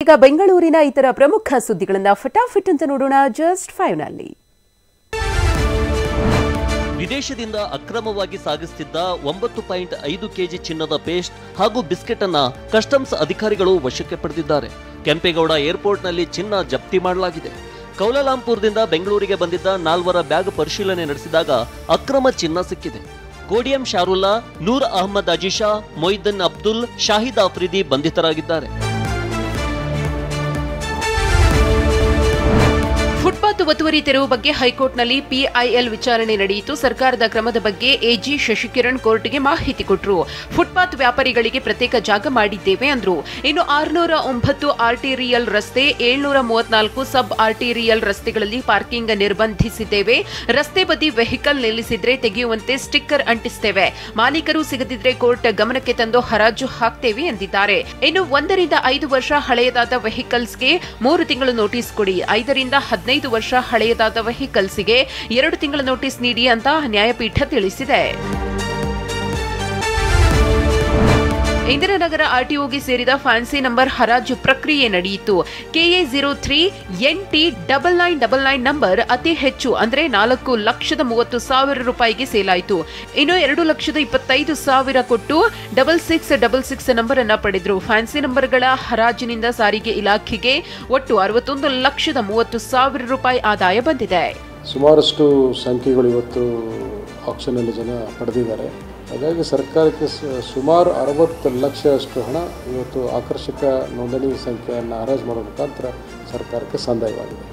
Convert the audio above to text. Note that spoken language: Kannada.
ಈಗ ಬೆಂಗಳೂರಿನ ಇತರ ಪ್ರಮುಖ ಸುದ್ದಿಗಳನ್ನು ಫಟಾಫಟ್ ಅಂತ ನೋಡೋಣ ಜಸ್ಟ್ 5 ನಲ್ಲಿ. ವಿದೇಶದಿಂದ ಅಕ್ರಮವಾಗಿ ಸಾಗಿಸುತ್ತಿದ್ದ 9.5 ಕೆಜಿ ಚಿನ್ನದ ಪೇಸ್ಟ್ ಹಾಗೂ ಬಿಸ್ಕೆಟ್ ಅನ್ನ ಕಸ್ಟಮ್ಸ್ ಅಧಿಕಾರಿಗಳು ವಶಕ್ಕೆ ಪಡೆದಿದ್ದಾರೆ. ಕೆಂಪೇಗೌಡ ಏರ್ಪೋರ್ಟ್ನಲ್ಲಿ ಚಿನ್ನ ಜಪ್ತಿ ಮಾಡಲಾಗಿದೆ. ಕೌಲಾಲಂಪುರದಿಂದ ಬೆಂಗಳೂರಿಗೆ ಬಂದಿದ್ದ 4 ಬ್ಯಾಗ್ ಪರಿಶೀಲನೆ ನಡೆಸಿದಾಗ ಅಕ್ರಮ ಚಿನ್ನ ಸಿಕ್ಕಿದೆ. ಕೋಡಿಯಂ ಶಾರುಲ್ಲಾ, ನೂರ್ ಅಹಮದ್ ಅಜಿಷಾ, ಮೊಯ್ದನ್ ಅಬ್ದುಲ್, ಶಾಹಿದ್ ಆಫ್ರಿದಿ ಬಂಧಿತರಾಗಿದ್ದಾರೆ. ಫುಟ್ಪಾತ್ ಒತ್ತುವರಿ ತೆರವು ಬಗ್ಗೆ ಹೈಕೋರ್ಟ್ನಲ್ಲಿ ಪಿಐಎಲ್ ವಿಚಾರಣೆ ನಡೆಯಿತು. ಸರ್ಕಾರದ ಕ್ರಮದ ಬಗ್ಗೆ ಎಜಿ ಶಶಿಕಿರಣ್ ಕೋರ್ಟ್ಗೆ ಮಾಹಿತಿ ಕೊಟ್ಟರು. ಫುಟ್ಪಾತ್ ವ್ಯಾಪಾರಿಗಳಿಗೆ ಪ್ರತ್ಯೇಕ ಜಾಗ ಮಾಡಿದ್ದೇವೆ ಅಂದ್ರು. ಇನ್ನು 609 ಆರ್ಟಿರಿಯಲ್ ರಸ್ತೆ, 734 ಸಬ್ ಆರ್ಟಿರಿಯಲ್ ರಸ್ತೆಗಳಲ್ಲಿ ಪಾರ್ಕಿಂಗ್ ನಿರ್ಬಂಧಿಸಿದ್ದೇವೆ. ರಸ್ತೆ ಬದಿ ವೆಹಿಕಲ್ ನಿಲ್ಲಿಸಿದ್ರೆ ತೆಗೆಯುವಂತೆ ಸ್ಟಿಕ್ಕರ್ ಅಂಟಿಸುತ್ತೇವೆ. ಮಾಲೀಕರು ಸಿಗದಿದ್ರೆ ಕೋರ್ಟ್ ಗಮನಕ್ಕೆ ತಂದು ಹರಾಜು ಹಾಕ್ತೇವೆ ಎಂದಿದ್ದಾರೆ. ಇನ್ನು 1 ರಿಂದ 5 ವರ್ಷ ಹಳೆಯದಾದ ವೆಹಿಕಲ್ಸ್ಗೆ 3 ತಿಂಗಳು ನೋಟಿಸ್ ಕೊಡಿ, 5 ರಿಂದ 15 ವರ್ಷ ಹಳೆಯದಾದ ವೆಹಿಕಲ್ಸ್ಗೆ 2 ತಿಂಗಳ ನೋಟಿಸ್ ನೀಡಿ ಅಂತ ನ್ಯಾಯಪೀಠ ತಿಳಿಸಿದೆ. ಇಂದಿರಾನಗರ ಆರ್ಟಿಒಗೆ ಸೇರಿದ ಫ್ಯಾನ್ಸಿ ನಂಬರ್ ಹರಾಜು ಪ್ರಕ್ರಿಯೆ ನಡೆಯಿತು. KA03 NT9999 ನಂಬರ್ ಅತಿ ಹೆಚ್ಚು ಅಂದ್ರೆ 4,30,30,000 ರೂಪಾಯಿಗೆ ಸೇಲಾಯಿತು. ಇನ್ನು 2,25,000 ಕೊಟ್ಟು 6666 ನಂಬರ್ ಅನ್ನ ಪಡೆದರು. ಫ್ಯಾನ್ಸಿ ನಂಬರ್ಗಳ ಹರಾಜಿನಿಂದ ಸಾರಿಗೆ ಇಲಾಖೆಗೆ ಒಟ್ಟು 61,30,30,000 ರೂಪಾಯಿ ಆದಾಯ ಬಂದಿದೆ. ಸುಮಾರಷ್ಟು ಸಂಖ್ಯೆಗಳು ಇವತ್ತು ಆಕ್ಷನ್ ಅಲ್ಲಿ ಜನ ಪಡೆದಿದ್ದಾರೆ. ಹಾಗಾಗಿ ಸರ್ಕಾರಕ್ಕೆ ಸುಮಾರು 60 ಲಕ್ಷದಷ್ಟು ಹಣ ಇವತ್ತು ಆಕರ್ಷಕ ನೋಂದಣಿ ಸಂಖ್ಯೆಯನ್ನು ಹರಾಜು ಮಾಡುವ ಮುಖಾಂತರ ಸರ್ಕಾರಕ್ಕೆ ಸಂದಾಯವಾಗಿದೆ.